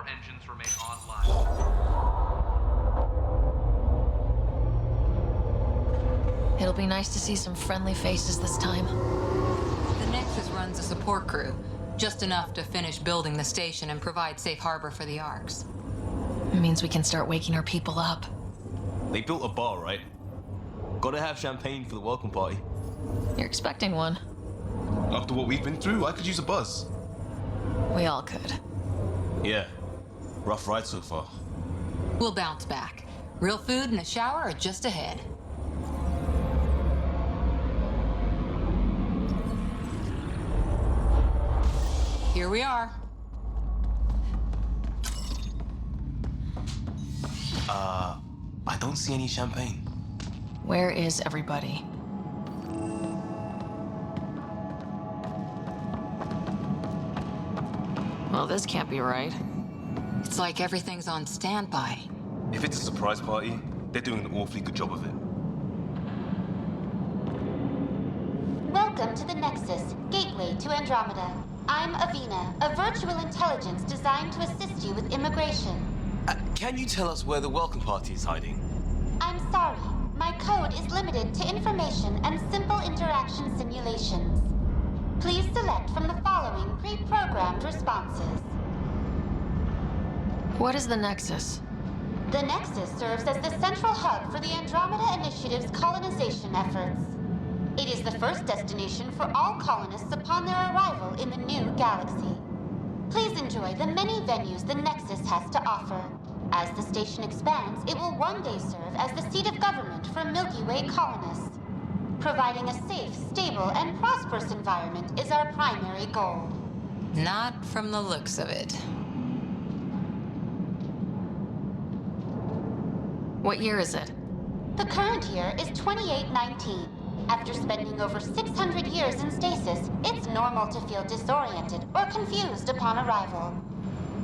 engines remain online. It'll be nice to see some friendly faces this time. The Nexus runs a support crew, just enough to finish building the station and provide safe harbor for the Arks. It means we can start waking our people up. They built a bar, right? Gotta have champagne for the welcome party. You're expecting one. After what we've been through, I could use a buzz. We all could. Yeah. Rough ride so far. We'll bounce back. Real food and a shower are just ahead. Here we are. I don't see any champagne. Where is everybody? Well, this can't be right. It's like everything's on standby. If it's a surprise party, they're doing an awfully good job of it. Welcome to the Nexus, gateway to Andromeda. I'm Avina, a virtual intelligence designed to assist you with immigration. Can you tell us where the welcome party is hiding? I'm sorry, my code is limited to information and simple interaction simulations. Please select from the following pre-programmed responses. What is the Nexus? The Nexus serves as the central hub for the Andromeda Initiative's colonization efforts. It is the first destination for all colonists upon their arrival in the new galaxy. Please enjoy the many venues the Nexus has to offer. As the station expands, it will one day serve as the seat of government for Milky Way colonists. Providing a safe, stable, and prosperous environment is our primary goal. Not from the looks of it. What year is it? The current year is 2819. After spending over 600 years in stasis, it's normal to feel disoriented or confused upon arrival.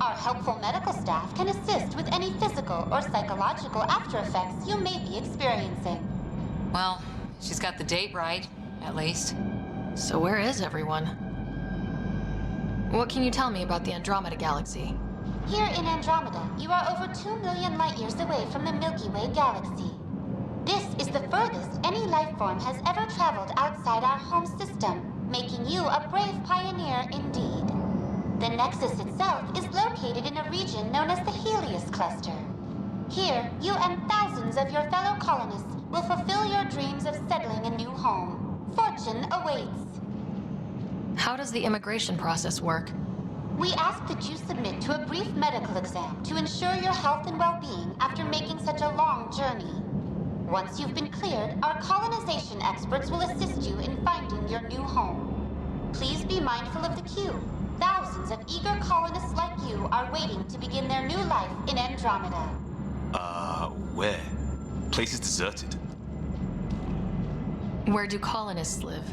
Our helpful medical staff can assist with any physical or psychological aftereffects you may be experiencing. Well, she's got the date right, at least. So where is everyone? What can you tell me about the Andromeda galaxy? Here in Andromeda, you are over 2 million light years away from the Milky Way galaxy. This is the furthest any life form has ever traveled outside our home system, making you a brave pioneer indeed. The Nexus itself is located in a region known as the Helios Cluster. Here, you and thousands of your fellow colonists will fulfill your dreams of settling a new home. Fortune awaits. How does the immigration process work? We ask that you submit to a brief medical exam to ensure your health and well-being after making such a long journey. Once you've been cleared, our colonization experts will assist you in finding your new home. Please be mindful of the queue. Thousands of eager colonists like you are waiting to begin their new life in Andromeda. Where? Place is deserted. Where do colonists live?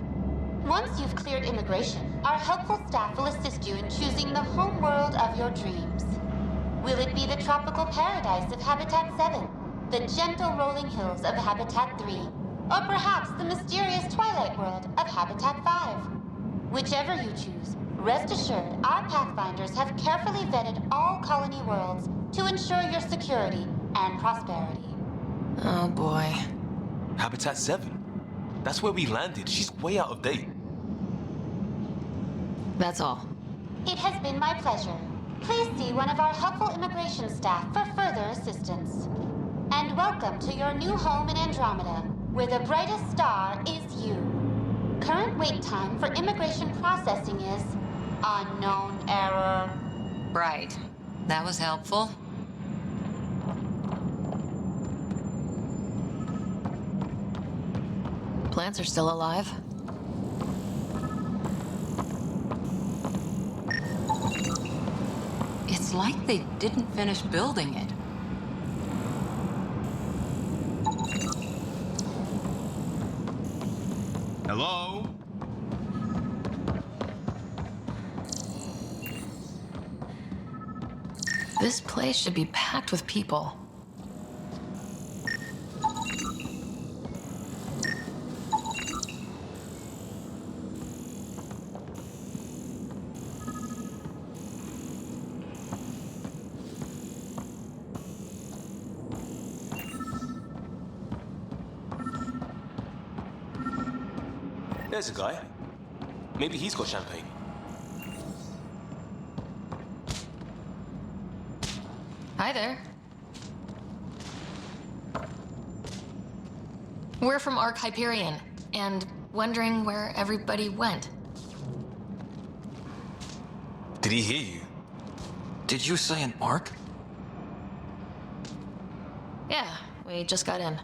Once you've cleared immigration, our helpful staff will assist you in choosing the home world of your dreams. Will it be the tropical paradise of Habitat 7, the gentle rolling hills of Habitat 3, or perhaps the mysterious twilight world of Habitat 5? Whichever you choose, rest assured our Pathfinders have carefully vetted all colony worlds to ensure your security and prosperity. Oh boy. Habitat 7. That's where we landed. She's way out of date. That's all. It has been my pleasure. Please see one of our helpful immigration staff for further assistance. And welcome to your new home in Andromeda, where the brightest star is you. Current wait time for immigration processing is unknown error. Right. That was helpful. Plants are still alive. It's like they didn't finish building it. Hello? This place should be packed with people. there's a guy. Maybe he's got champagne. Hi there. We're from Ark Hyperion, and wondering where everybody went. Did he hear you? Did you say an arc? Yeah, we just got in.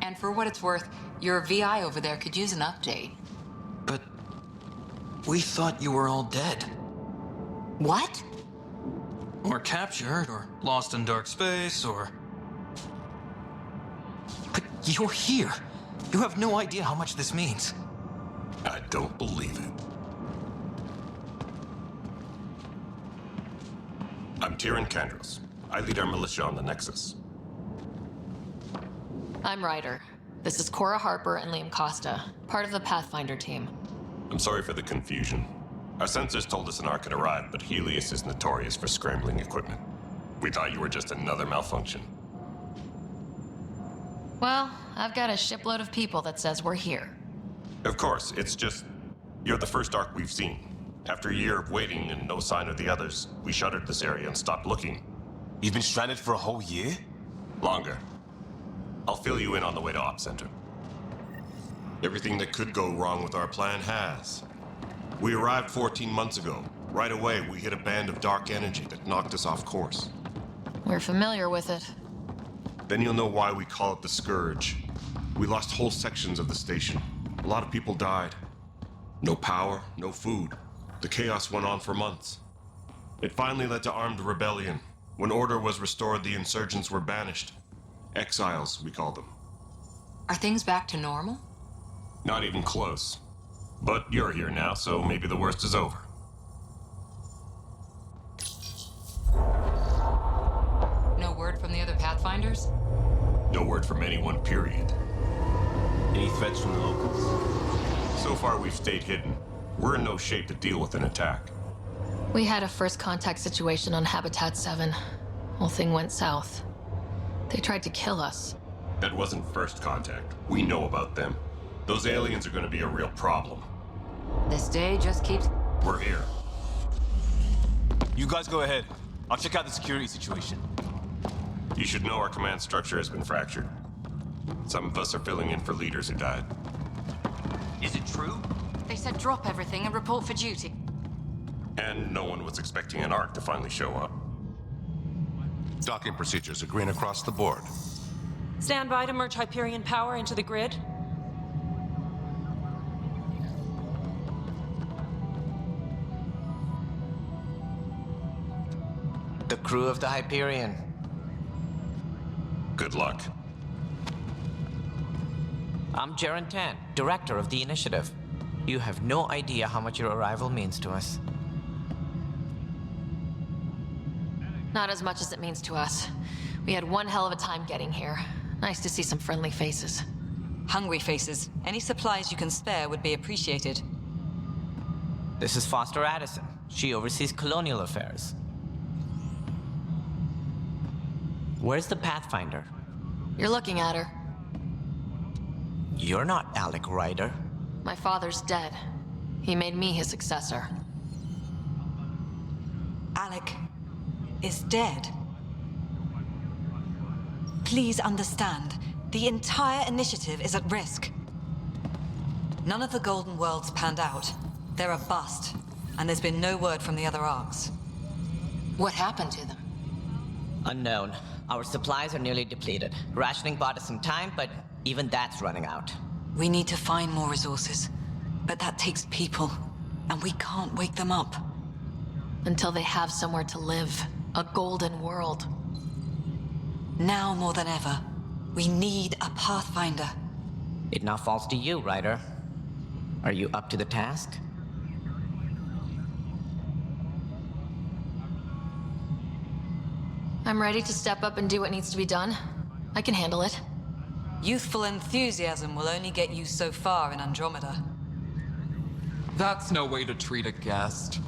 And for what it's worth, your VI over there could use an update. But we thought you were all dead. What? Or captured, or lost in dark space, or... But you're here. You have no idea how much this means. I don't believe it. I'm Tyrion Kandros. I lead our militia on the Nexus. I'm Ryder. This is Cora Harper and Liam Costa, part of the Pathfinder team. I'm sorry for the confusion. Our sensors told us an Ark had arrived, but Helios is notorious for scrambling equipment. We thought you were just another malfunction. Well, I've got a shipload of people that says we're here. Of course, it's just... You're the first Ark we've seen. After a year of waiting and no sign of the others, we shuttered this area and stopped looking. You've been stranded for a whole year? Longer. I'll fill you in on the way to Op Center. Everything that could go wrong with our plan has. We arrived 14 months ago. Right away, we hit a band of dark energy that knocked us off course. We're familiar with it. Then you'll know why we call it the Scourge. We lost whole sections of the station. A lot of people died. No power, no food. The chaos went on for months. It finally led to armed rebellion. When order was restored, the insurgents were banished. Exiles, we call them. Are things back to normal? Not even close. But you're here now, so maybe the worst is over. No word from the other Pathfinders? No word from anyone, period. Any threats from the locals? So far, we've stayed hidden. We're in no shape to deal with an attack. We had a first contact situation on Habitat 7. Whole thing went south. They tried to kill us. That wasn't first contact. We know about them. Those aliens are going to be a real problem. This day just keeps... We're here. You guys go ahead. I'll check out the security situation. You should know our command structure has been fractured. Some of us are filling in for leaders who died. Is it true? They said drop everything and report for duty. And no one was expecting an Ark to finally show up. Docking procedures are green across the board. Stand by to merge Hyperion power into the grid. The crew of the Hyperion. Good luck. I'm Jaren Tan, director of the initiative. You have no idea how much your arrival means to us. Not as much as it means to us. We had one hell of a time getting here. Nice to see some friendly faces. Hungry faces. Any supplies you can spare would be appreciated. This is Foster Addison. She oversees colonial affairs. Where's the Pathfinder? You're looking at her. You're not Alec Ryder. My father's dead. He made me his successor. Alec is dead. Please understand, the entire initiative is at risk. None of the Golden Worlds panned out. They're a bust, and there's been no word from the other Arks. What happened to them? Unknown. Our supplies are nearly depleted. Rationing bought us some time, but even that's running out. We need to find more resources, but that takes people, and we can't wake them up. Until they have somewhere to live. A golden world. Now more than ever, we need a Pathfinder. It now falls to you, Ryder. Are you up to the task? I'm ready to step up and do what needs to be done. I can handle it. Youthful enthusiasm will only get you so far in Andromeda. That's no way to treat a guest.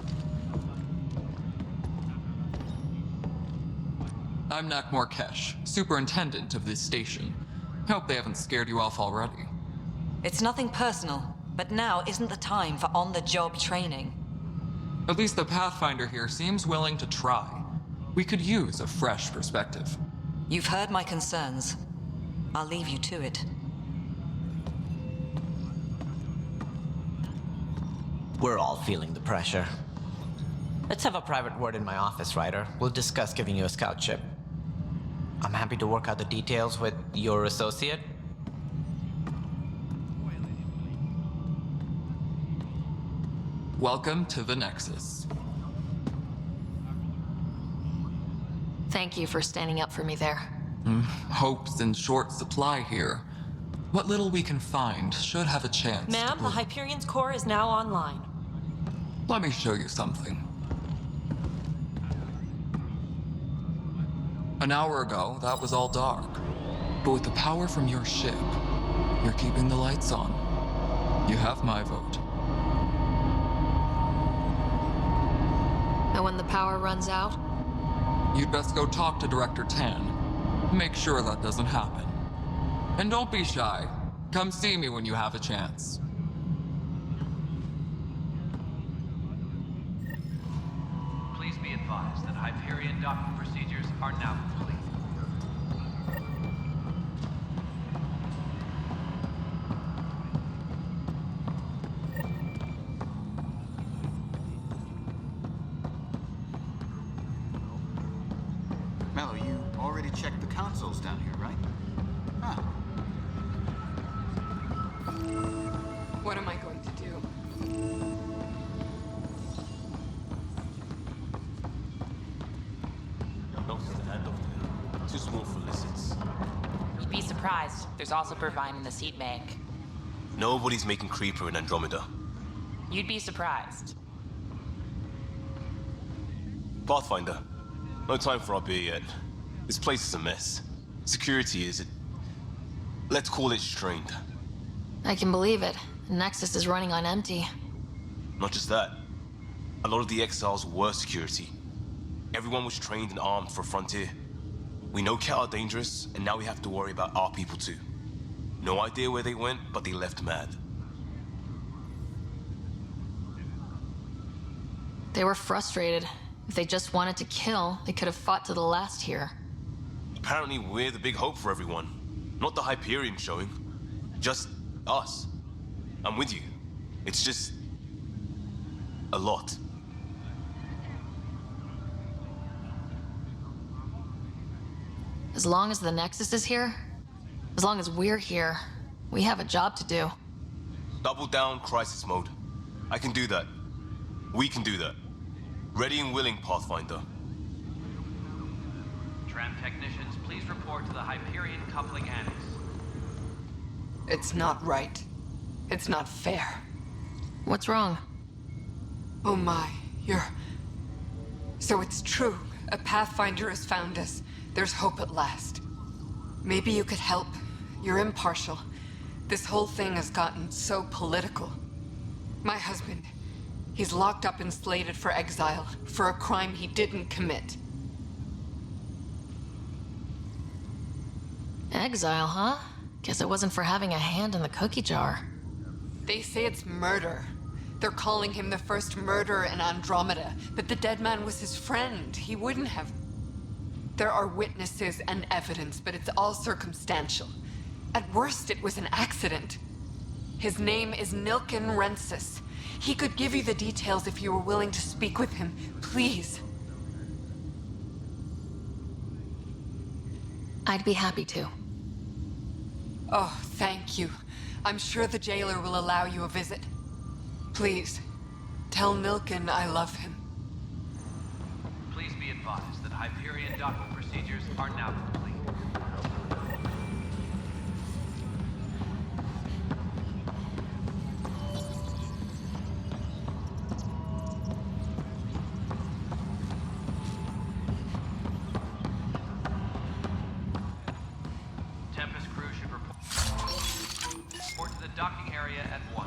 I'm Nak Morkesh, superintendent of this station. Hope they haven't scared you off already. It's nothing personal, But now isn't the time for on-the-job training. At least the Pathfinder here seems willing to try. We could use a fresh perspective. You've heard my concerns. I'll leave you to it. We're all feeling the pressure. Let's have a private word in my office, Ryder. We'll discuss giving you a scout ship. I'm happy to work out the details with your associate. Welcome to the Nexus. Thank you for standing up for me there. Hope's in short supply here. What little we can find should have a chance. Ma'am, the Hyperion's core is now online. Let me show you something. An hour ago, that was all dark. But with the power from your ship, you're keeping the lights on. You have my vote. And when the power runs out? You'd best go talk to Director Tan. Make sure that doesn't happen. And don't be shy. Come see me when you have a chance. Please be advised that Hyperion docking procedures are now complete. Mello, you already checked the consoles down here, right? Huh. What am I going to do? Too small for lizards. You'd be surprised. There's also Purvine in the seed bank. Nobody's making Creeper in Andromeda. You'd be surprised. Pathfinder, no time for our beer yet. This place is a mess. Security is... let's call it strained. I can believe it. Nexus is running on empty. Not just that. A lot of the exiles were security. Everyone was trained and armed for Frontier. We know Cat are dangerous, and now we have to worry about our people too. No idea where they went, but they left mad. They were frustrated. If they just wanted to kill, they could have fought to the last here. Apparently we're the big hope for everyone. Not the Hyperion showing. Just us. I'm with you. It's just... a lot. As long as the Nexus is here, as long as we're here, we have a job to do. Double down crisis mode. I can do that. We can do that. Ready and willing, Pathfinder. Tram technicians, please report to the Hyperion coupling annex. It's not right. It's not fair. What's wrong? Oh my, So it's true. A Pathfinder has found us. There's hope at last. Maybe you could help. You're impartial. This whole thing has gotten so political. My husband, he's locked up and slated for exile for a crime he didn't commit. Exile, huh? Guess it wasn't for having a hand in the cookie jar. They say it's murder. They're calling him the first murderer in Andromeda, but the dead man was his friend. He wouldn't have... There are witnesses and evidence, but it's all circumstantial. At worst, it was an accident. His name is Nilken Rensis. He could give you the details if you were willing to speak with him. Please. I'd be happy to. Oh, thank you. I'm sure the jailer will allow you a visit. Please, tell Nilken I love him. Please be advised that Hyperion docking procedures are now complete. Tempest crew should report to the docking area at once.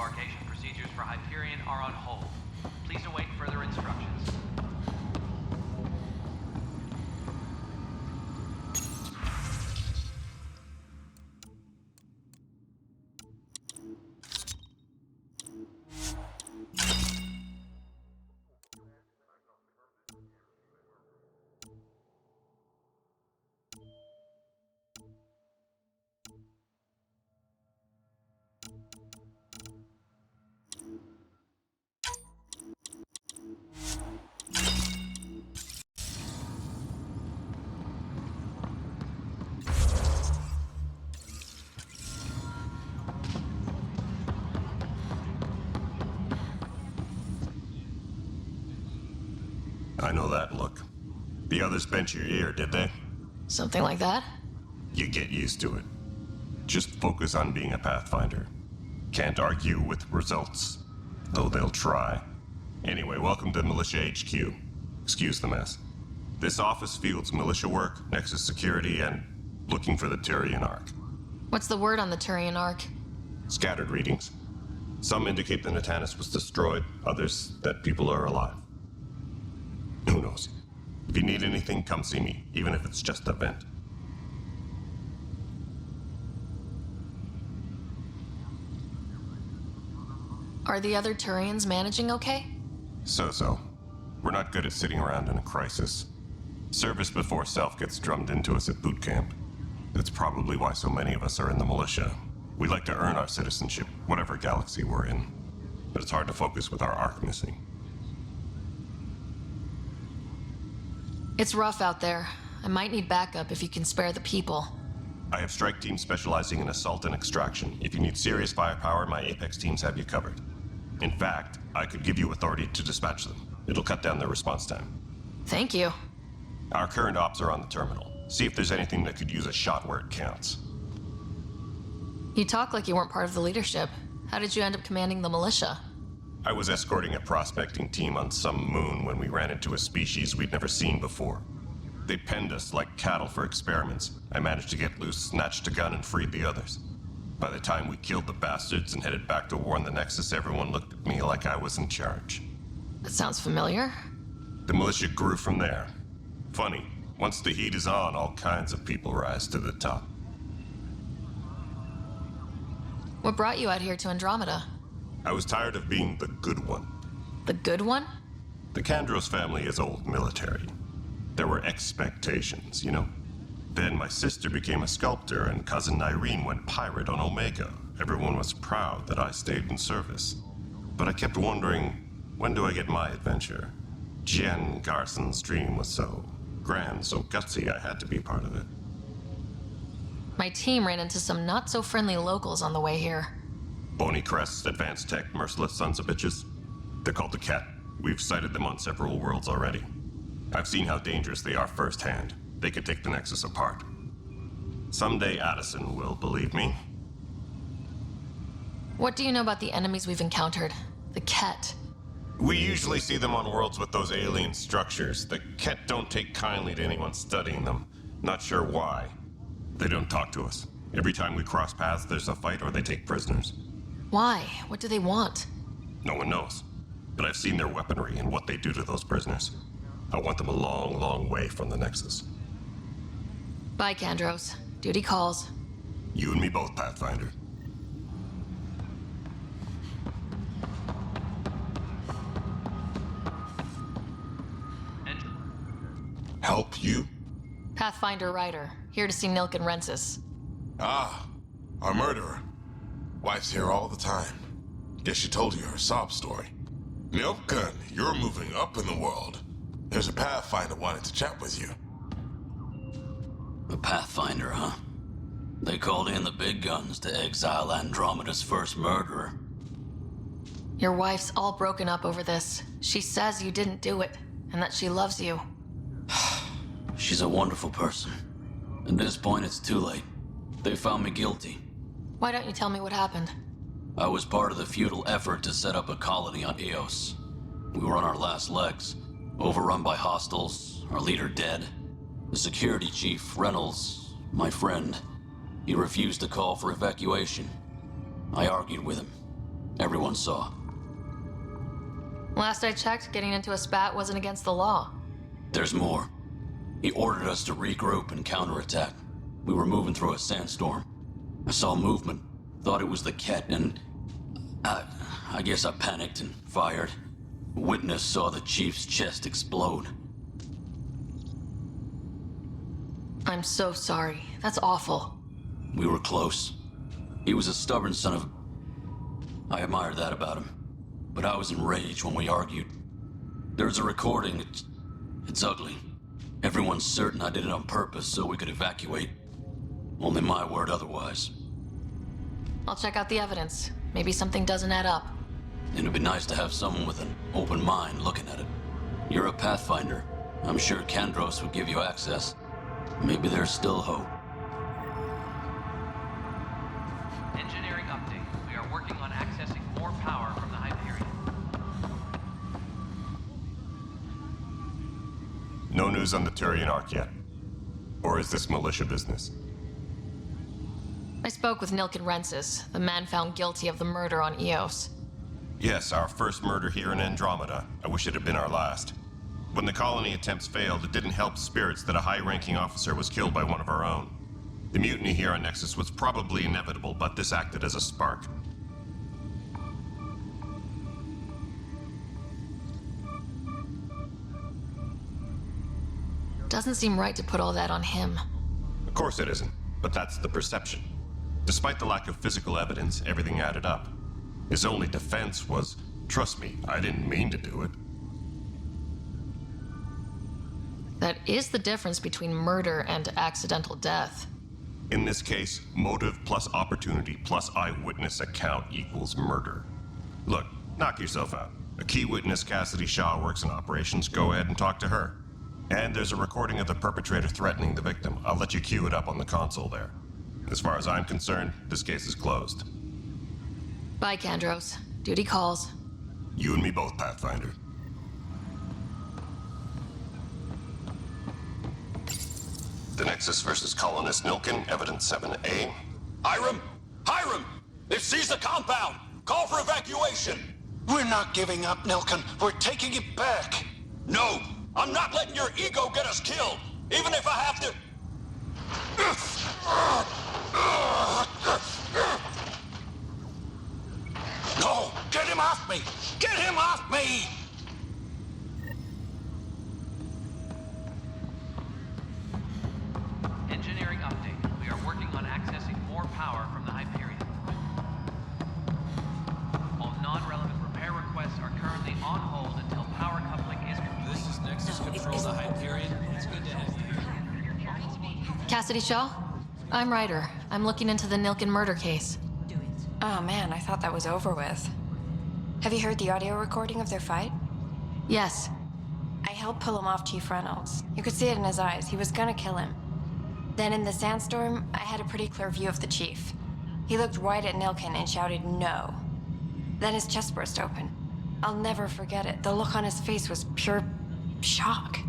Embarkation procedures for Hyperion are on hold. Please await further instructions. I know that look. The others bent your ear, did they? Something like that? You get used to it. Just focus on being a Pathfinder. Can't argue with results, though they'll try. Anyway, welcome to Militia HQ. Excuse the mess. This office fields militia work, Nexus security, and looking for the Turian Ark. What's the word on the Turian Ark? Scattered readings. Some indicate the Natanus was destroyed, others that people are alive. Who knows? If you need anything, come see me, even if it's just a vent. Are the other Turians managing okay? So-so. We're not good at sitting around in a crisis. Service before self gets drummed into us at boot camp. That's probably why so many of us are in the militia. We like to earn our citizenship, whatever galaxy we're in. But it's hard to focus with our Ark missing. It's rough out there. I might need backup if you can spare the people. I have strike teams specializing in assault and extraction. If you need serious firepower, my Apex teams have you covered. In fact, I could give you authority to dispatch them. It'll cut down their response time. Thank you. Our current ops are on the terminal. See if there's anything that could use a shot where it counts. You talk like you weren't part of the leadership. How did you end up commanding the militia? I was escorting a prospecting team on some moon when we ran into a species we'd never seen before. They penned us like cattle for experiments. I managed to get loose, snatched a gun, and freed the others. By the time we killed the bastards and headed back to warn the Nexus, everyone looked at me like I was in charge. That sounds familiar. The militia grew from there. Funny, once the heat is on, all kinds of people rise to the top. What brought you out here to Andromeda? I was tired of being the good one. The good one? The Kandros family is old military. There were expectations, you know? Then my sister became a sculptor and cousin Irene went pirate on Omega. Everyone was proud that I stayed in service. But I kept wondering, when do I get my adventure? Jen Garson's dream was so grand, so gutsy, I had to be part of it. My team ran into some not-so-friendly locals on the way here. Bony crests, advanced tech, merciless sons of bitches. They're called the Cat. We've sighted them on several worlds already. I've seen how dangerous they are firsthand. They could take the Nexus apart. Someday Addison will believe me. What do you know about the enemies we've encountered? The Ket. We usually see them on worlds with those alien structures. The Ket don't take kindly to anyone studying them. Not sure why. They don't talk to us. Every time we cross paths, there's a fight or they take prisoners. Why? What do they want? No one knows. But I've seen their weaponry and what they do to those prisoners. I want them a long, long way from the Nexus. Bye, Kandros. Duty calls. You and me both, Pathfinder. Help you? Pathfinder Ryder, here to see Nilk and Rensis. Ah, our murderer. Wife's here all the time. Guess she told you her sob story. Nilk, you're moving up in the world. There's a Pathfinder wanting to chat with you. A Pathfinder, huh? They called in the big guns to exile Andromeda's first murderer. Your wife's all broken up over this. She says you didn't do it, and that she loves you. She's a wonderful person. At this point, it's too late. They found me guilty. Why don't you tell me what happened? I was part of the futile effort to set up a colony on Eos. We were on our last legs, overrun by hostiles, our leader dead. The security chief, Reynolds, my friend, he refused to call for evacuation. I argued with him. Everyone saw. Last I checked, getting into a spat wasn't against the law. There's more. He ordered us to regroup and counterattack. We were moving through a sandstorm. I saw movement, thought it was the Ket, and I guess I panicked and fired. Witness saw the Chief's chest explode. I'm so sorry. That's awful. We were close. He was a stubborn son of... I admired that about him. But I was enraged when we argued. There's a recording. It's ugly. Everyone's certain I did it on purpose so we could evacuate. Only my word otherwise. I'll check out the evidence. Maybe something doesn't add up. It'd be nice to have someone with an open mind looking at it. You're a Pathfinder. I'm sure Kandros would give you access. Maybe there's still hope. Engineering update. We are working on accessing more power from the Hyperion. No news on the Turian Ark yet? Or is this militia business? I spoke with Nilken Rensis, the man found guilty of the murder on Eos. Yes, our first murder here in Andromeda. I wish it had been our last. When the colony attempts failed, it didn't help spirits that a high-ranking officer was killed by one of our own. The mutiny here on Nexus was probably inevitable, but this acted as a spark. Doesn't seem right to put all that on him. Of course it isn't, but that's the perception. Despite the lack of physical evidence, everything added up. His only defense was, trust me, I didn't mean to do it. That is the difference between murder and accidental death. In this case, motive plus opportunity plus eyewitness account equals murder. Look, knock yourself out. A key witness, Cassidy Shaw, works in operations. Go ahead and talk to her. And there's a recording of the perpetrator threatening the victim. I'll let you cue it up on the console there. As far as I'm concerned, this case is closed. Bye, Kandros. Duty calls. You and me both, Pathfinder. The Nexus versus Colonist Nilken, Evidence 7A. Hiram! Hiram! They've seized the compound! Call for evacuation! We're not giving up, Nilken. We're taking it back. No! I'm not letting your ego get us killed! Even if I have to... No! Get him off me! Get him off me! Engineering update. We are working on accessing more power from the Hyperion. All non-relevant repair requests are currently on hold until power coupling is complete. This is Nexus Control, the Hyperion. It's good to have you here. Cassidy Shaw? I'm Ryder. I'm looking into the Nilken murder case. Oh man, I thought that was over with. Have you heard the audio recording of their fight? Yes. I helped pull him off Chief Reynolds. You could see it in his eyes. He was gonna kill him. Then in the sandstorm, I had a pretty clear view of the Chief. He looked right at Nilken and shouted no. Then his chest burst open. I'll never forget it. The look on his face was pure shock.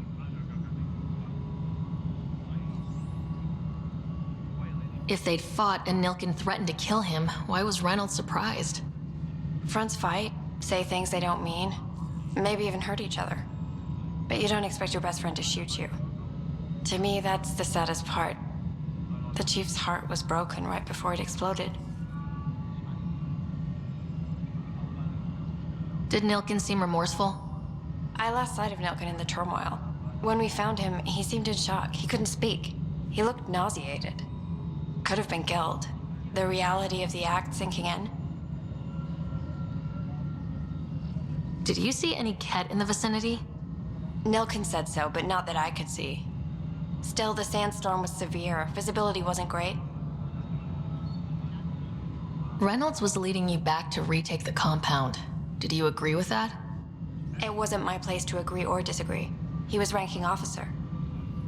If they'd fought and Nilken threatened to kill him, why was Reynolds surprised? Fronts fight, say things they don't mean, maybe even hurt each other. But you don't expect your best friend to shoot you. To me, that's the saddest part. The Chief's heart was broken right before it exploded. Did Nilken seem remorseful? I lost sight of Nilken in the turmoil. When we found him, he seemed in shock. He couldn't speak. He looked nauseated. Could have been killed. The reality of the act sinking in. Did you see any Ket in the vicinity? Nilken said so, but not that I could see. Still, the sandstorm was severe. Visibility wasn't great. Reynolds was leading you back to retake the compound. Did you agree with that? It wasn't my place to agree or disagree. He was ranking officer.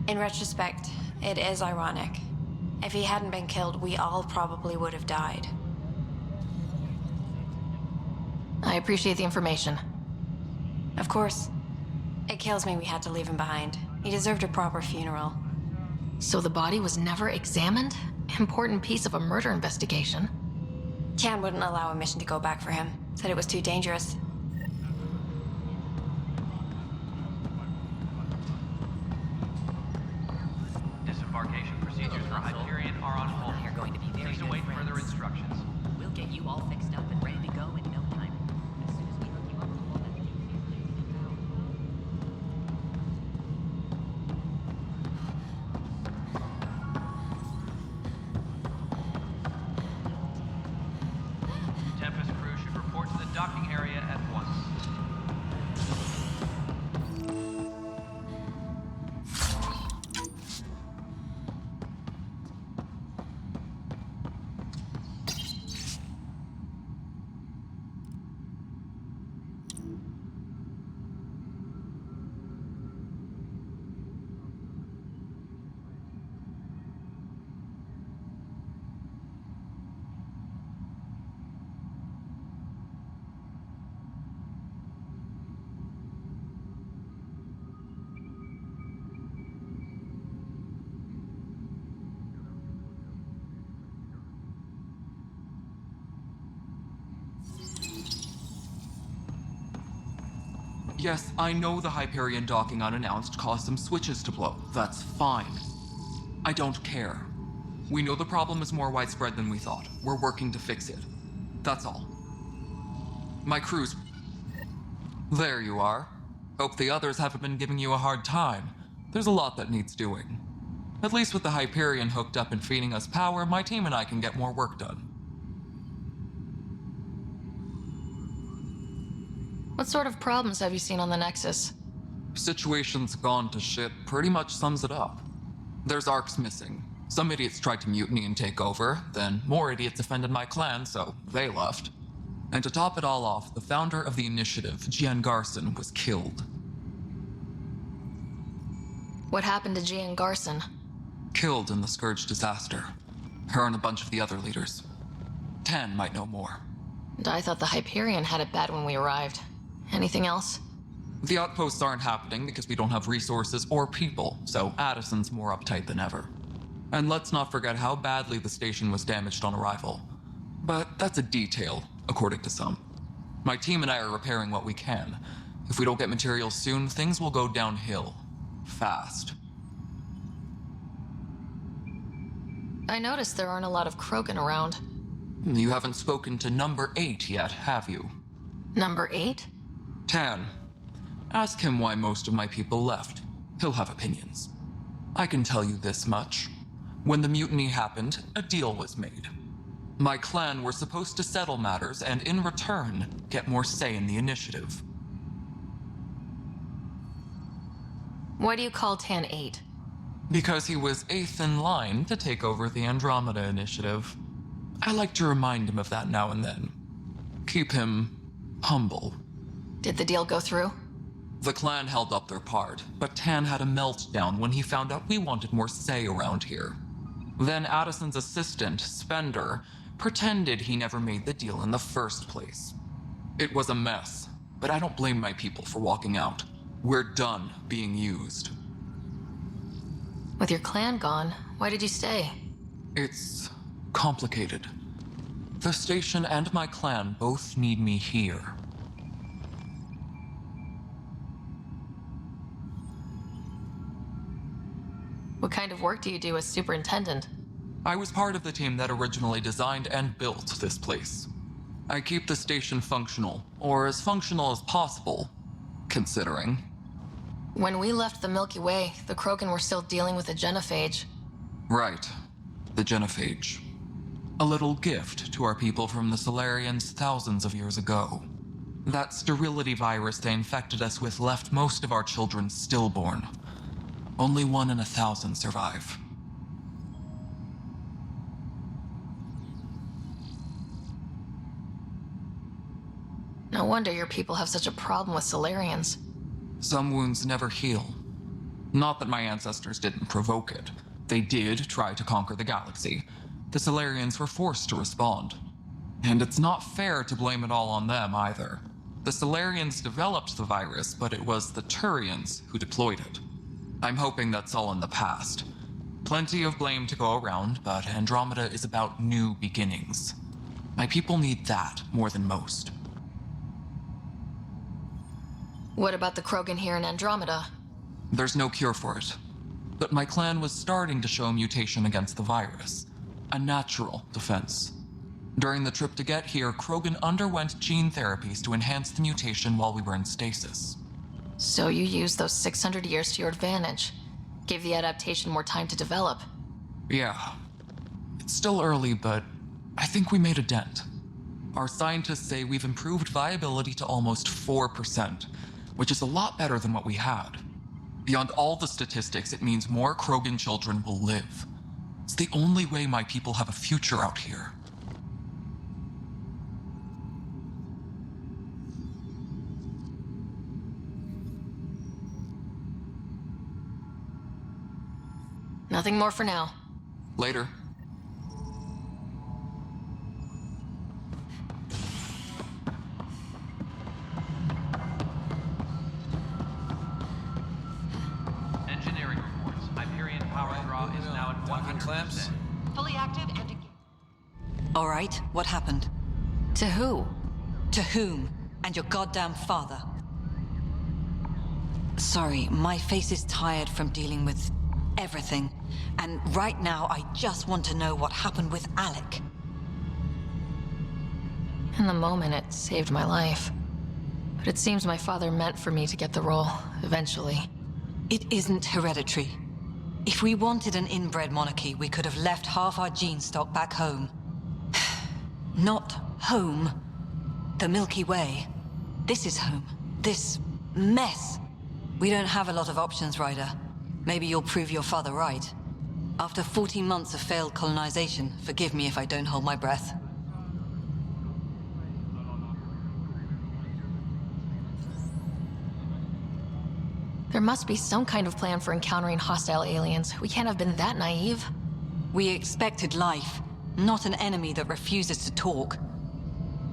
In retrospect, it is ironic. If he hadn't been killed, we all probably would have died. I appreciate the information. Of course. It kills me we had to leave him behind. He deserved a proper funeral. So the body was never examined? Important piece of a murder investigation. Chan wouldn't allow a mission to go back for him. Said it was too dangerous. Disembarkation procedures for Hyperion are on hold. You're going to be very Please good await friends. further instructions. We'll get you all fixed up and ready to go in no time. As soon as we hook you up with all that Tempest crew should report to the docking area at once. Yes, I know the Hyperion docking unannounced caused some switches to blow. That's fine. I don't care. We know the problem is more widespread than we thought. We're working to fix it. That's all. My crew's... There you are. Hope the others haven't been giving you a hard time. There's a lot that needs doing. At least with the Hyperion hooked up and feeding us power, my team and I can get more work done. What sort of problems have you seen on the Nexus? Situation's gone to shit pretty much sums it up. There's arcs missing. Some idiots tried to mutiny and take over, then more idiots offended my clan, so they left. And to top it all off, the founder of the initiative, Jian Garson, was killed. What happened to Jian Garson? Killed in the Scourge disaster. Her and a bunch of the other leaders. Tan might know more. And I thought the Hyperion had it bad when we arrived. Anything else? The outposts aren't happening because we don't have resources or people, so Addison's more uptight than ever. And let's not forget how badly the station was damaged on arrival. But that's a detail, according to some. My team and I are repairing what we can. If we don't get materials soon, things will go downhill. Fast. I noticed there aren't a lot of Krogan around. You haven't spoken to number 8 yet, have you? Number 8? Tan. Ask him why most of my people left. He'll have opinions. I can tell you this much. When the mutiny happened, a deal was made. My clan were supposed to settle matters and, in return, get more say in the initiative. Why do you call Tan 8? Because he was 8th in line to take over the Andromeda initiative. I like to remind him of that now and then. Keep him humble. Did the deal go through? The clan held up their part, but Tan had a meltdown when he found out we wanted more say around here. Then Addison's assistant, Spender, pretended he never made the deal in the first place. It was a mess, but I don't blame my people for walking out. We're done being used. With your clan gone, why did you stay? It's complicated. The station and my clan both need me here. What kind of work do you do as superintendent? I was part of the team that originally designed and built this place. I keep the station functional, or as functional as possible, considering. When we left the Milky Way, the Krogan were still dealing with the genophage. Right. The genophage. A little gift to our people from the Solarians thousands of years ago. That sterility virus they infected us with left most of our children stillborn. Only 1 in 1,000 survive. No wonder your people have such a problem with Solarians. Some wounds never heal. Not that my ancestors didn't provoke it. They did try to conquer the galaxy. The Solarians were forced to respond. And it's not fair to blame it all on them either. The Solarians developed the virus, but it was the Turians who deployed it. I'm hoping that's all in the past. Plenty of blame to go around, but Andromeda is about new beginnings. My people need that more than most. What about the Krogan here in Andromeda? There's no cure for it. But my clan was starting to show mutation against the virus. A natural defense. During the trip to get here, Krogan underwent gene therapies to enhance the mutation while we were in stasis. So you used those 600 years to your advantage. Gave the adaptation more time to develop. Yeah. It's still early, but I think we made a dent. Our scientists say we've improved viability to almost 4%, which is a lot better than what we had. Beyond all the statistics, it means more Krogan children will live. It's the only way my people have a future out here. Nothing more for now. Later. Engineering reports. Hyperion power draw is now at 100%. Fully active and engaged. All right, what happened? To who? To whom? And your goddamn father. Sorry, my face is tired from dealing with everything. And right now, I just want to know what happened with Alec. In the moment, it saved my life. But it seems my father meant for me to get the role, eventually. It isn't hereditary. If we wanted an inbred monarchy, we could have left half our gene stock back home. Not home. The Milky Way. This is home. This mess. We don't have a lot of options, Ryder. Maybe you'll prove your father right. After 14 months of failed colonization, forgive me if I don't hold my breath. There must be some kind of plan for encountering hostile aliens. We can't have been that naive. We expected life, not an enemy that refuses to talk.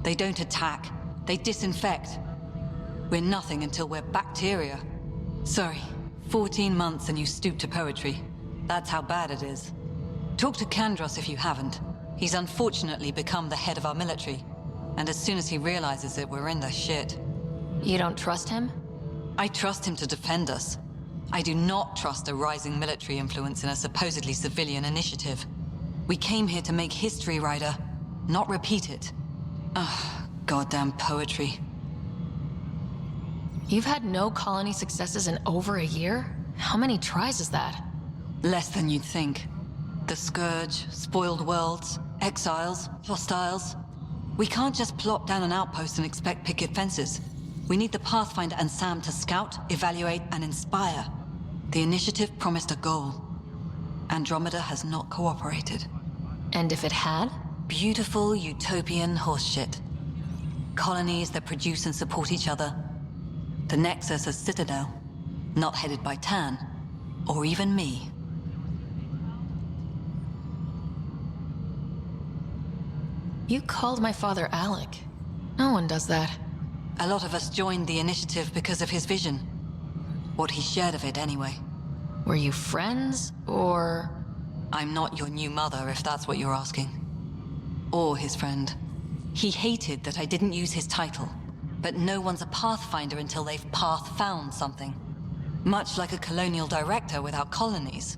They don't attack, they disinfect. We're nothing until we're bacteria. Sorry, 14 months and you stoop to poetry. That's how bad it is. Talk to Kandros if you haven't. He's unfortunately become the head of our military. And as soon as he realizes it, we're in the shit. You don't trust him? I trust him to defend us. I do not trust a rising military influence in a supposedly civilian initiative. We came here to make history, Ryder, not repeat it. Ugh, goddamn poetry. You've had no colony successes in over a year? How many tries is that? Less than you'd think. The Scourge, spoiled worlds, exiles, hostiles. We can't just plop down an outpost and expect picket fences. We need the Pathfinder and Sam to scout, evaluate, and inspire. The initiative promised a goal. Andromeda has not cooperated. And if it had? Beautiful utopian horseshit. Colonies that produce and support each other. The Nexus as Citadel. Not headed by Tan. Or even me. You called my father Alec. No one does that. A lot of us joined the initiative because of his vision. What he shared of it, anyway. Were you friends, or...? I'm not your new mother, if that's what you're asking. Or his friend. He hated that I didn't use his title. But no one's a Pathfinder until they've path-found something. Much like a colonial director without colonies.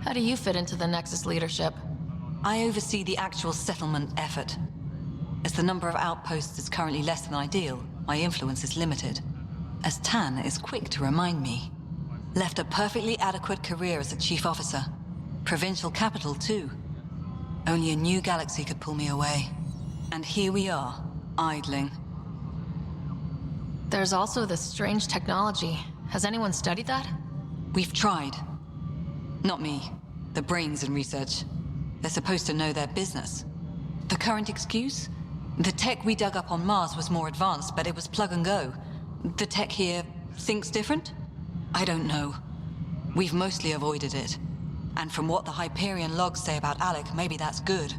How do you fit into the Nexus leadership? I oversee the actual settlement effort. As the number of outposts is currently less than ideal, my influence is limited. As Tan is quick to remind me. Left a perfectly adequate career as a chief officer. Provincial capital, too. Only a new galaxy could pull me away. And here we are, idling. There's also this strange technology. Has anyone studied that? We've tried. Not me. The brains in research. They're supposed to know their business. The current excuse? The tech we dug up on Mars was more advanced, but it was plug and go. The tech here thinks different? I don't know. We've mostly avoided it. And from what the Hyperion logs say about Alec, maybe that's good.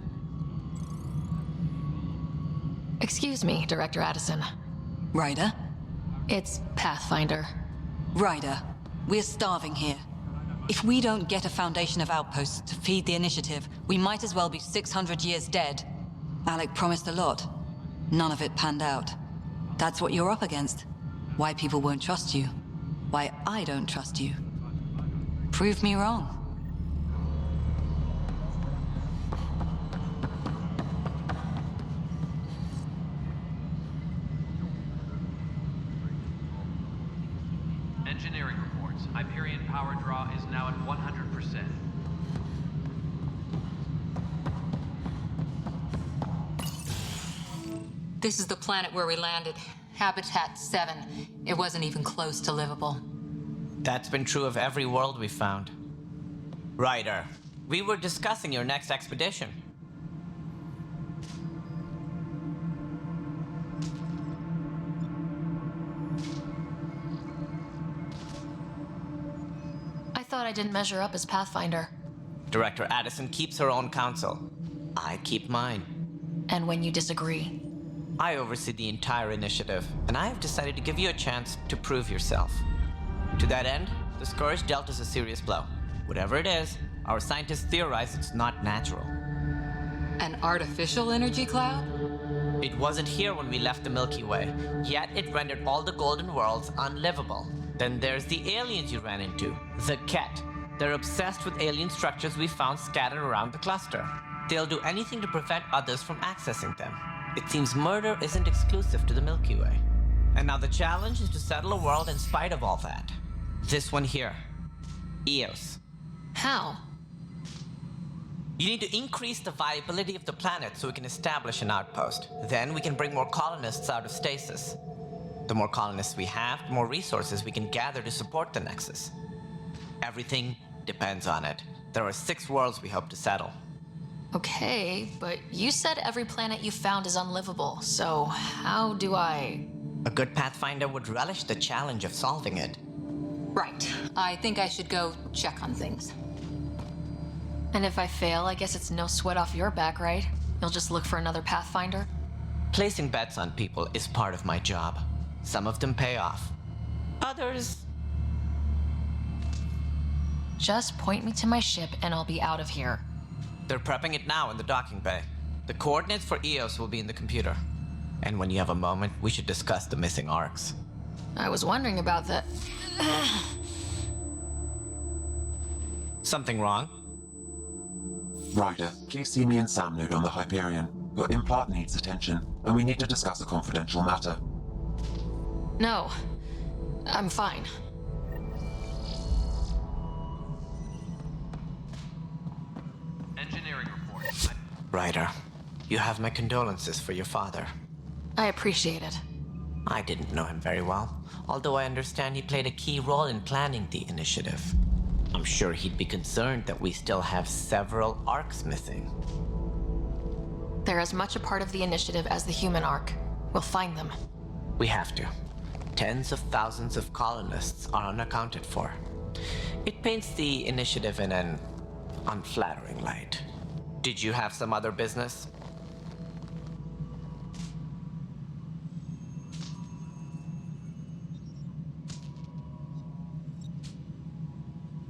Excuse me, Director Addison. Ryder? It's Pathfinder. Ryder, we're starving here. If we don't get a foundation of outposts to feed the initiative, we might as well be 600 years dead. Alec promised a lot. None of it panned out. That's what you're up against. Why people won't trust you. Why I don't trust you. Prove me wrong. Engineering reports. Hyperion power draw is now at 100%. This is the planet where we landed. Habitat 7. It wasn't even close to livable. That's been true of every world we found. Ryder, we were discussing your next expedition. I thought I didn't measure up as Pathfinder. Director Addison keeps her own counsel. I keep mine. And when you disagree? I oversee the entire initiative, and I have decided to give you a chance to prove yourself. To that end, the Scourge dealt us a serious blow. Whatever it is, our scientists theorize it's not natural. An artificial energy cloud? It wasn't here when we left the Milky Way, yet it rendered all the golden worlds unlivable. Then there's the aliens you ran into, the Ket. They're obsessed with alien structures we found scattered around the cluster. They'll do anything to prevent others from accessing them. It seems murder isn't exclusive to the Milky Way. And now the challenge is to settle a world in spite of all that. This one here. Eos. How? You need to increase the viability of the planet so we can establish an outpost. Then we can bring more colonists out of stasis. The more colonists we have, the more resources we can gather to support the Nexus. Everything depends on it. There are 6 worlds we hope to settle. Okay, but you said every planet you found is unlivable, so how do I... A good Pathfinder would relish the challenge of solving it. Right. I think I should go check on things. And if I fail, I guess it's no sweat off your back, right? You'll just look for another Pathfinder? Placing bets on people is part of my job. Some of them pay off. Others... Just point me to my ship and I'll be out of here. They're prepping it now in the docking bay. The coordinates for Eos will be in the computer. And when you have a moment, we should discuss the missing arcs. I was wondering about that. Something wrong? Ryder, please see me and Sam Node on the Hyperion. Your implant needs attention, and we need to discuss a confidential matter. No, I'm fine. Engineering report. Ryder, you have my condolences for your father. I appreciate it. I didn't know him very well, although I understand he played a key role in planning the initiative. I'm sure he'd be concerned that we still have several arcs missing. They're as much a part of the initiative as the human arc. We'll find them. We have to. Tens of thousands of colonists are unaccounted for. It paints the initiative in an unflattering light. Did you have some other business?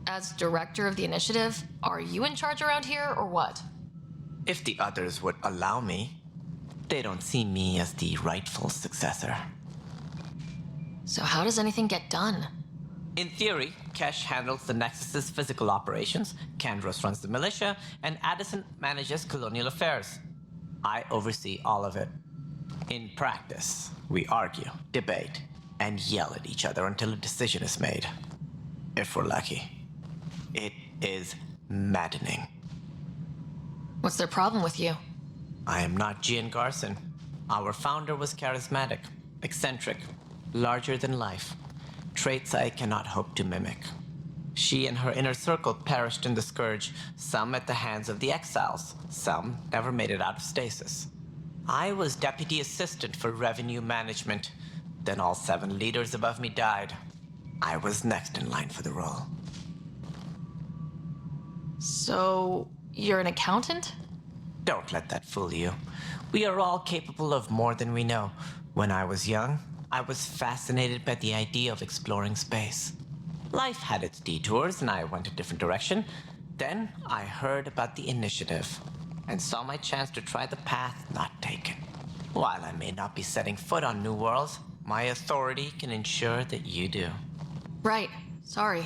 As director of the initiative, are you in charge around here or what? If the others would allow me. They don't see me as the rightful successor. So how does anything get done? In theory, Kesh handles the Nexus's physical operations, Kandros runs the militia, and Addison manages colonial affairs. I oversee all of it. In practice, we argue, debate, and yell at each other until a decision is made. If we're lucky. It is maddening. What's their problem with you? I am not Gian Garson. Our founder was charismatic, eccentric, larger than life. Traits I cannot hope to mimic. She and her inner circle perished in the Scourge, some at the hands of the Exiles, some never made it out of stasis. I was deputy assistant for revenue management. Then all 7 leaders above me died. I was next in line for the role. So, you're an accountant? Don't let that fool you. We are all capable of more than we know. When I was young, I was fascinated by the idea of exploring space. Life had its detours, and I went a different direction. Then I heard about the initiative, and saw my chance to try the path not taken. While I may not be setting foot on New Worlds, my authority can ensure that you do. Right. Sorry.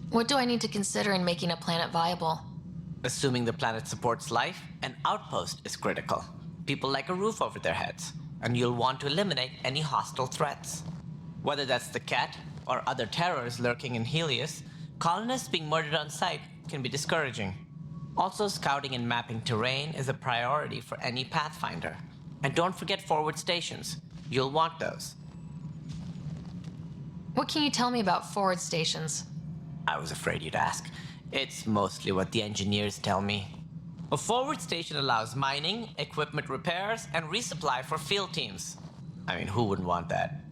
What do I need to consider in making a planet viable? Assuming the planet supports life, an outpost is critical. People like a roof over their heads, and you'll want to eliminate any hostile threats. Whether that's the cat or other terrors lurking in Helios, colonists being murdered on sight can be discouraging. Also, scouting and mapping terrain is a priority for any Pathfinder. And don't forget forward stations. You'll want those. What can you tell me about forward stations? I was afraid you'd ask. It's mostly what the engineers tell me. A forward station allows mining, equipment repairs, and resupply for field teams. I mean, who wouldn't want that?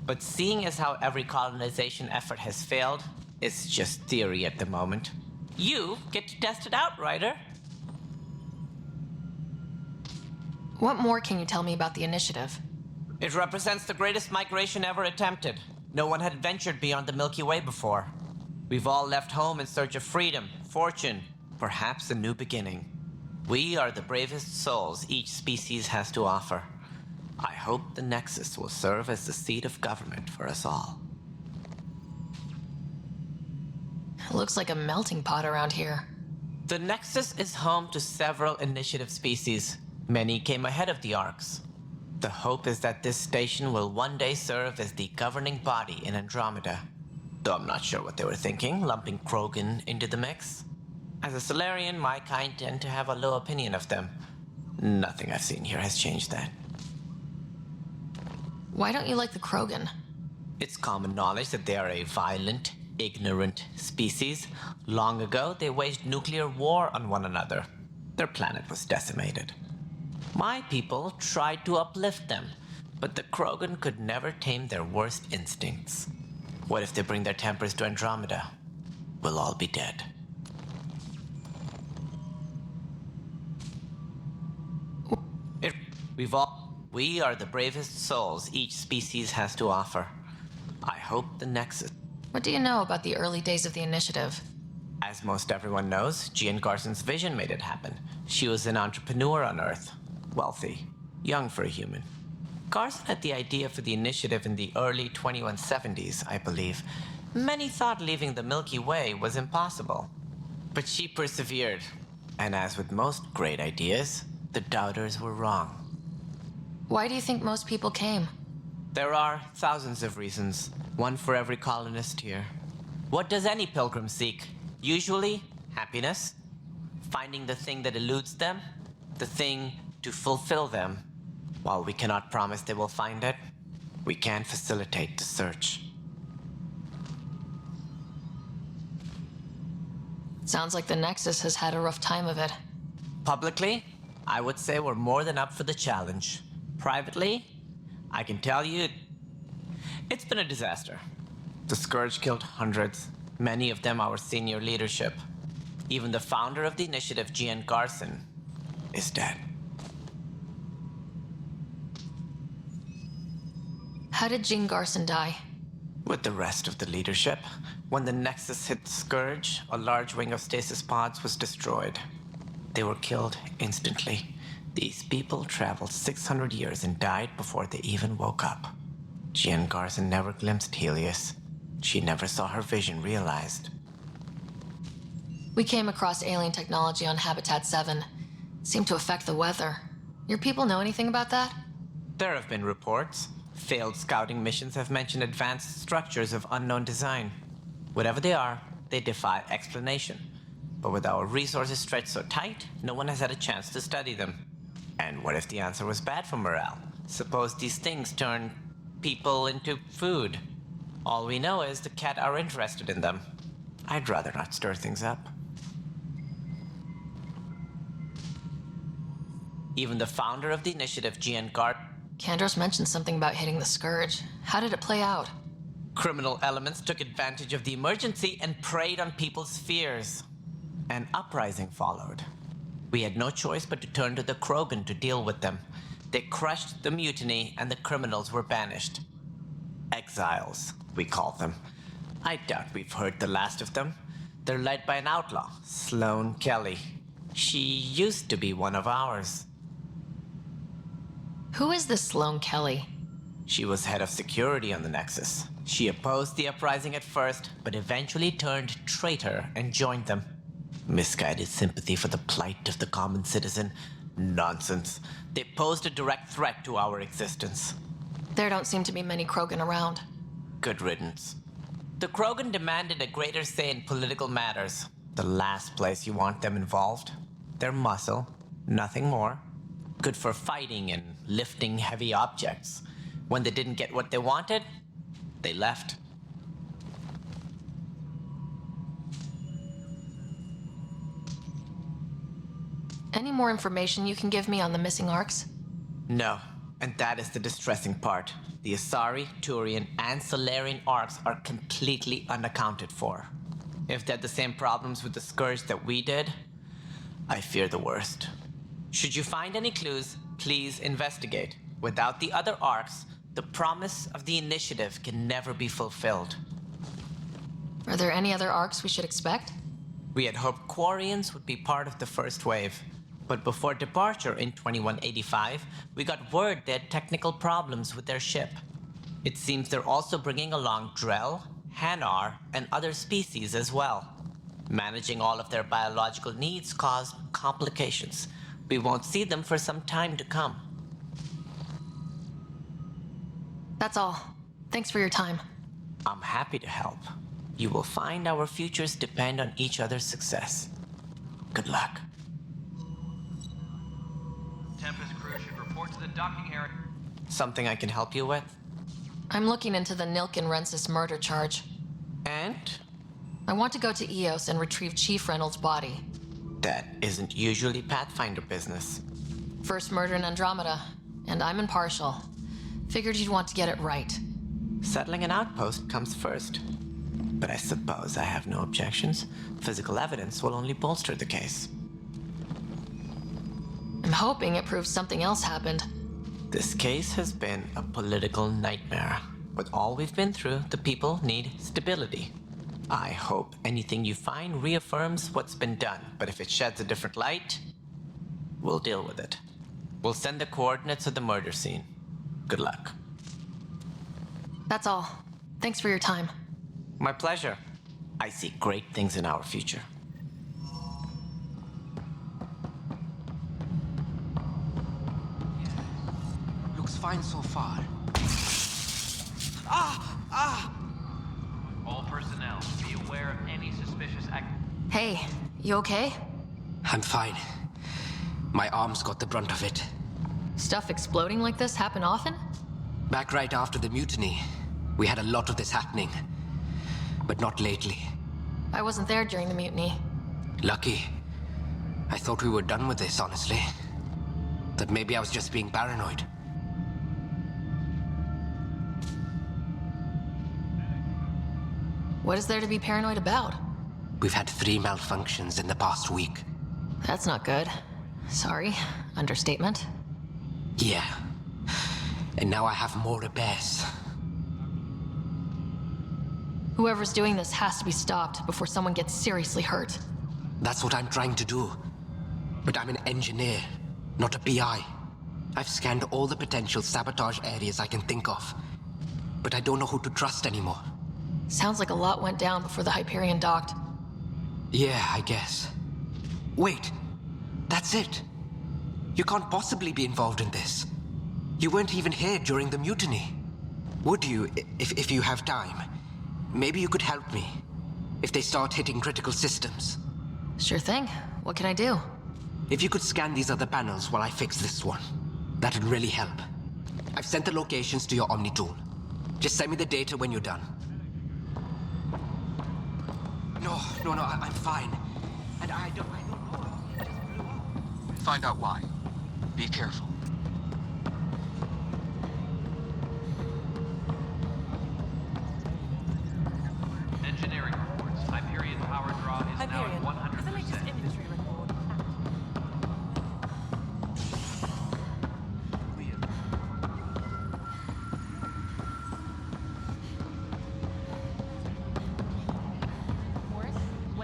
But seeing as how every colonization effort has failed, it's just theory at the moment. You get to test it out, Ryder. What more can you tell me about the initiative? It represents the greatest migration ever attempted. No one had ventured beyond the Milky Way before. We've all left home in search of freedom, fortune, perhaps a new beginning. We are the bravest souls each species has to offer. I hope the Nexus will serve as the seat of government for us all. It looks like a melting pot around here. The Nexus is home to several initiative species. Many came ahead of the Arks. The hope is that this station will one day serve as the governing body in Andromeda. Though I'm not sure what they were thinking, lumping Krogan into the mix. As a Solarian, my kind tend to have a low opinion of them. Nothing I've seen here has changed that. Why don't you like the Krogan? It's common knowledge that they are a violent, ignorant species. Long ago, they waged nuclear war on one another. Their planet was decimated. My people tried to uplift them, but the Krogan could never tame their worst instincts. What if they bring their tempers to Andromeda? We'll all be dead. We are the bravest souls each species has to offer. I hope the Nexus... What do you know about the early days of the initiative? As most everyone knows, Jean Garson's vision made it happen. She was an entrepreneur on Earth. Wealthy. Young for a human. Garson had the idea for the initiative in the early 2170s, I believe. Many thought leaving the Milky Way was impossible. But she persevered. And as with most great ideas, the doubters were wrong. Why do you think most people came? There are thousands of reasons, one for every colonist here. What does any pilgrim seek? Usually, happiness. Finding the thing that eludes them, the thing to fulfill them. While we cannot promise they will find it, we can facilitate the search. Sounds like the Nexus has had a rough time of it. Publicly, I would say we're more than up for the challenge. Privately, I can tell you, it's been a disaster. The Scourge killed hundreds, many of them our senior leadership. Even the founder of the initiative, Jean Garson, is dead. How did Jean Garson die? With the rest of the leadership, when the Nexus hit the Scourge, a large wing of stasis pods was destroyed. They were killed instantly. These people traveled 600 years and died before they even woke up. Jean Garson never glimpsed Helios. She never saw her vision realized. We came across alien technology on Habitat 7. It seemed to affect the weather. Your people know anything about that? There have been reports. Failed scouting missions have mentioned advanced structures of unknown design. Whatever they are, they defy explanation. But with our resources stretched so tight, no one has had a chance to study them. And what if the answer was bad for morale? Suppose these things turn people into food. All we know is the cat are interested in them. I'd rather not stir things up. Even the founder of the initiative, Jean Garson... Kandros mentioned something about hitting the Scourge. How did it play out? Criminal elements took advantage of the emergency and preyed on people's fears. An uprising followed. We had no choice but to turn to the Krogan to deal with them. They crushed the mutiny and the criminals were banished. Exiles, we call them. I doubt we've heard the last of them. They're led by an outlaw, Sloane Kelly. She used to be one of ours. Who is this Sloane Kelly? She was head of security on the Nexus. She opposed the uprising at first, but eventually turned traitor and joined them. Misguided sympathy for the plight of the common citizen. Nonsense. They posed a direct threat to our existence. There don't seem to be many Krogan around. Good riddance. The Krogan demanded a greater say in political matters. The last place you want them involved. They're muscle, nothing more. Good for fighting and lifting heavy objects. When they didn't get what they wanted, they left. Any more information you can give me on the missing arcs? No, and that is the distressing part. The Asari, Turian, and Solarian arcs are completely unaccounted for. If they had the same problems with the Scourge that we did, I fear the worst. Should you find any clues, please investigate. Without the other arcs, the promise of the initiative can never be fulfilled. Are there any other arcs we should expect? We had hoped Quarians would be part of the first wave. But before departure in 2185, we got word they had technical problems with their ship. It seems they're also bringing along Drell, Hanar, and other species as well. Managing all of their biological needs caused complications. We won't see them for some time to come. That's all. Thanks for your time. I'm happy to help. You will find our futures depend on each other's success. Good luck. Tempest crew should report to the docking area. Something I can help you with? I'm looking into the Nilken-Rensis murder charge. And? I want to go to Eos and retrieve Chief Reynolds' body. That isn't usually Pathfinder business. First murder in Andromeda, and I'm impartial. Figured you'd want to get it right. Settling an outpost comes first. But I suppose I have no objections. Physical evidence will only bolster the case. I'm hoping it proves something else happened. This case has been a political nightmare. With all we've been through, the people need stability. I hope anything you find reaffirms what's been done, but if it sheds a different light, we'll deal with it. We'll send the coordinates of the murder scene. Good luck. That's all. Thanks for your time. My pleasure. I see great things in our future. Looks fine so far. All personnel, be aware of any suspicious Hey, you okay? I'm fine. My arms got the brunt of it. Stuff exploding like this happen often? Back right after the mutiny, we had a lot of this happening. But not lately. I wasn't there during the mutiny. Lucky. I thought we were done with this, honestly. That maybe I was just being paranoid. What is there to be paranoid about? We've had 3 malfunctions in the past week. That's not good. Sorry. Understatement. Yeah. And now I have more repairs. Whoever's doing this has to be stopped before someone gets seriously hurt. That's what I'm trying to do. But I'm an engineer, not a PI. I've scanned all the potential sabotage areas I can think of. But I don't know who to trust anymore. Sounds like a lot went down before the Hyperion docked. Yeah, I guess. Wait. That's it. You can't possibly be involved in this. You weren't even here during the mutiny. Would you, if you have time? Maybe you could help me. If they start hitting critical systems. Sure thing. What can I do? If you could scan these other panels while I fix this one, that'd really help. I've sent the locations to your Omni tool. Just send me the data when you're done. No, I'm fine. And I don't know. It just blew up. Find out why. Be careful. Engineering reports. Hyperion power draw is Hyperion, now at 100%. is the latest inventory report.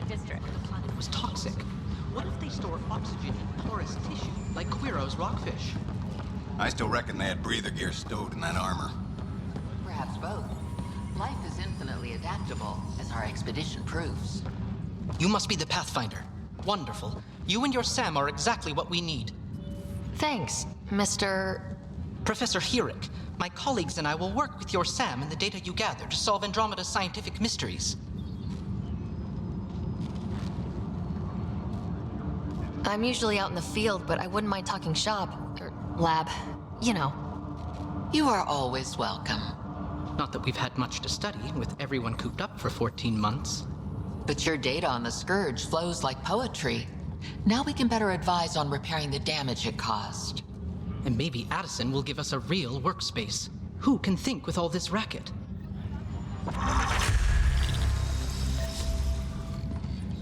What district? The planet was toxic. What if they store oxygen in porous tissue, like Quiro's rockfish? I still reckon they had breather gear stowed in that armor. Perhaps both. Life is infinitely adaptable, as our expedition proves. You must be the Pathfinder. Wonderful. You and your Sam are exactly what we need. Thanks, Mr. Professor Herrick. My colleagues and I will work with your Sam and the data you gather to solve Andromeda's scientific mysteries. I'm usually out in the field, but I wouldn't mind talking shop, or lab, you know. You are always welcome. Not that we've had much to study, with everyone cooped up for 14 months. But your data on the Scourge flows like poetry. Now we can better advise on repairing the damage it caused. And maybe Addison will give us a real workspace. Who can think with all this racket?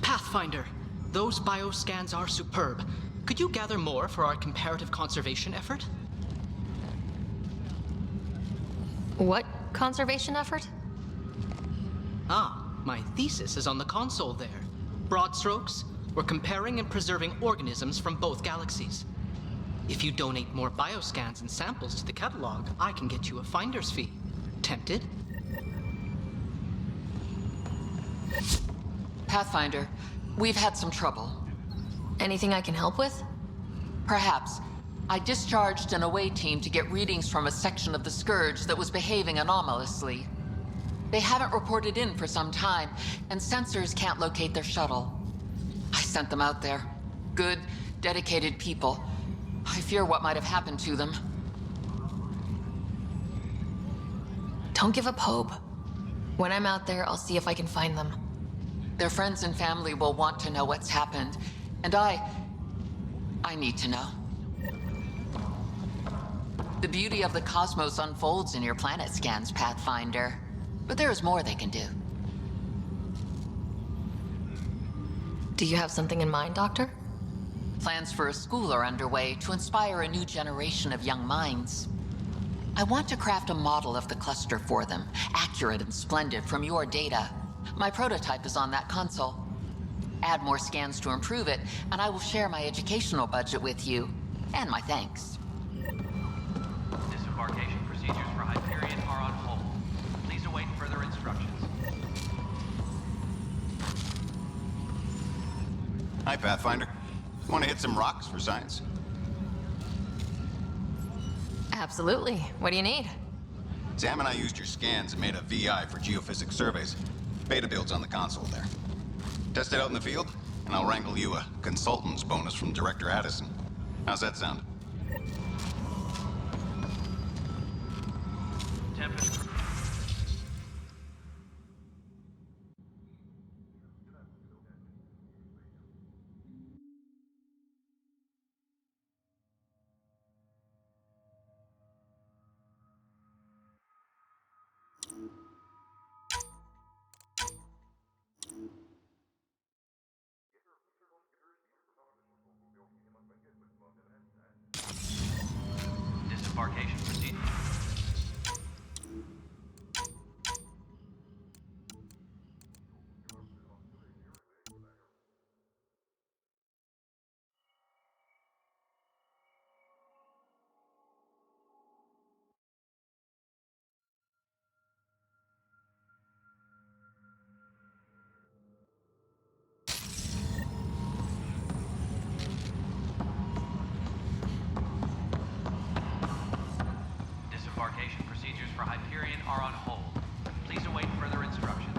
Pathfinder, those bioscans are superb. Could you gather more for our comparative conservation effort? What conservation effort? Ah, my thesis is on the console there. Broad strokes, we're comparing and preserving organisms from both galaxies. If you donate more bioscans and samples to the catalog, I can get you a finder's fee. Tempted? Pathfinder, we've had some trouble. Anything I can help with? Perhaps. I discharged an away team to get readings from a section of the Scourge that was behaving anomalously. They haven't reported in for some time, and sensors can't locate their shuttle. I sent them out there. Good, dedicated people. I fear what might have happened to them. Don't give up hope. When I'm out there, I'll see if I can find them. Their friends and family will want to know what's happened, and I need to know. The beauty of the cosmos unfolds in your planet scans, Pathfinder. But there is more they can do. Do you have something in mind, Doctor? Plans for a school are underway to inspire a new generation of young minds. I want to craft a model of the cluster for them, accurate and splendid from your data. My prototype is on that console. Add more scans to improve it, and I will share my educational budget with you, and my thanks. Disembarkation procedures for Hyperion are on hold. Please await further instructions. Hi, Pathfinder. Want to hit some rocks for science? Absolutely. What do you need? Sam and I used your scans and made a VI for geophysics surveys. Beta builds on the console there. Test it out in the field, and I'll wrangle you a consultant's bonus from Director Addison. How's that sound? Tempest. Disembarkation procedure. Disembarkation procedures for Hyperion are on hold. Please await further instructions.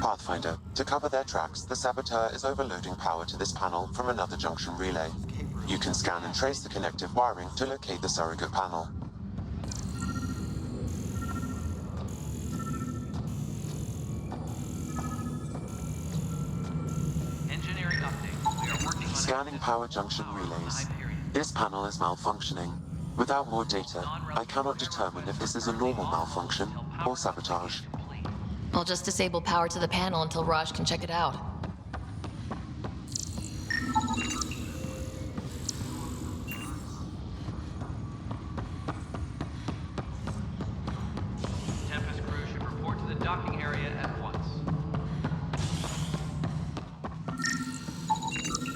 Pathfinder, to cover their tracks, the saboteur is overloading power to this panel from another junction relay. You can scan and trace the connective wiring to locate the surrogate panel. Engineering update. We are working on Scanning power junction relays. This panel is malfunctioning. Without more data, I cannot determine if this is a normal malfunction or sabotage. I'll just disable power to the panel until Raj can check it out. Tempest crew should report to the docking area at once.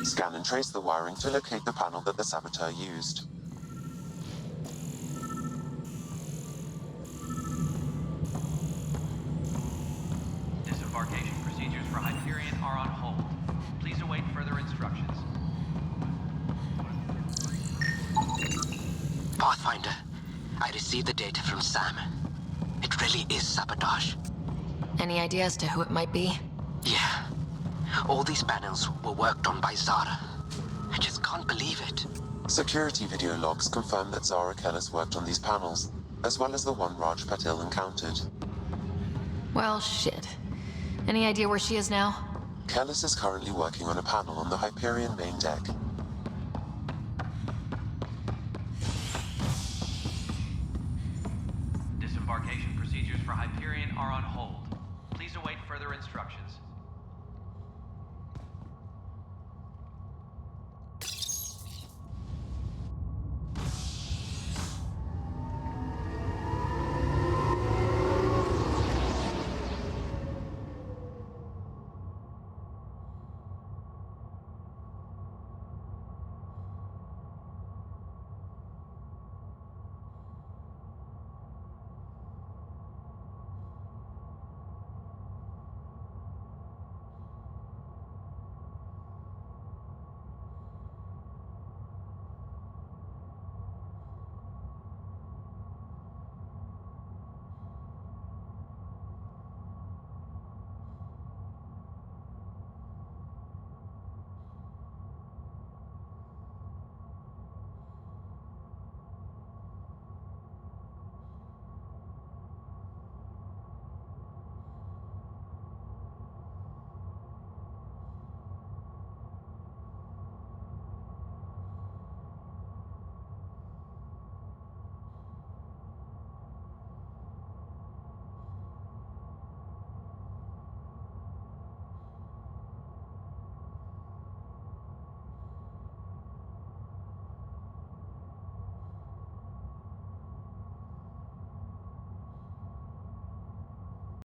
Scan and trace the wiring to locate the panel that the saboteur used. Disembarkation procedures for Hyperion are on hold. Please await further instructions. Pathfinder, I received the data from Sam. It really is sabotage. Any idea as to who it might be? Yeah. All these panels were worked on by Zara. I just can't believe it. Security video logs confirm that Zara Kellis worked on these panels, as well as the one Raj Patil encountered. Well, shit. Any idea where she is now? Kellis is currently working on a panel on the Hyperion main deck. Disembarkation procedures for Hyperion are on hold. Please await further instructions.